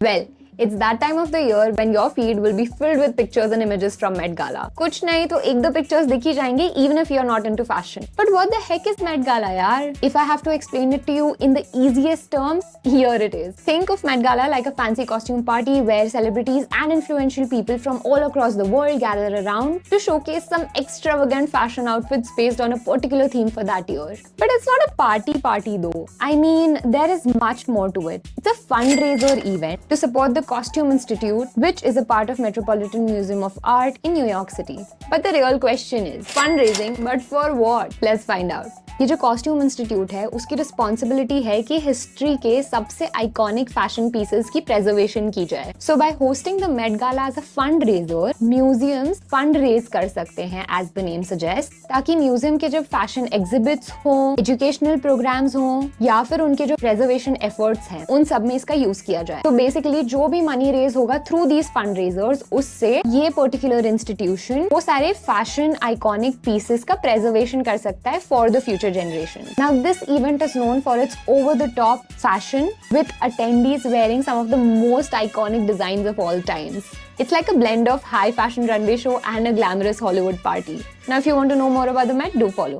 Well, it's that time of the year when your feed will be filled with pictures and images from Met Gala. कुछ नहीं तो एक दो pictures दिख ही जाएंगे even if you're not into fashion. But what the heck is Met Gala यार? If I have to explain it to you in the easiest terms, here it is. Think of Met Gala like a fancy costume party where celebrities and influential people from all across the world gather around to showcase some extravagant fashion outfits based on a particular theme for that year. But it's not a party though. I mean, there is much more to it. It's a fundraiser event to support the Costume Institute, which is a part of Metropolitan Museum of Art in New York City. But the real question is, fundraising, but for what? Let's find out. ये जो costume institute है उसकी responsibility है कि history के सबसे iconic fashion pieces की preservation की जाए. So by hosting the Met Gala as a fundraiser, museums fund raise कर सकते हैं एज द नेम सजेस्ट, ताकि म्यूजियम के जब फैशन एग्जिबिट्स हो, एजुकेशनल प्रोग्राम्स हो या फिर उनके जो प्रेजर्वेशन एफर्ट्स हैं उन सब में इसका यूज किया जाए. तो बेसिकली जो भी मनी रेज होगा थ्रू दीज फंड रेजर्स, उससे ये पर्टिकुलर इंस्टीट्यूशन वो सारे फैशन आइकॉनिक पीसेस का प्रेजर्वेशन कर सकता है for the future generation. Now this event is known for its over-the-top fashion with attendees wearing some of the most iconic designs of all times. It's like a blend of high fashion runway show and a glamorous Hollywood party. Now if you want to know more about the Met, do follow.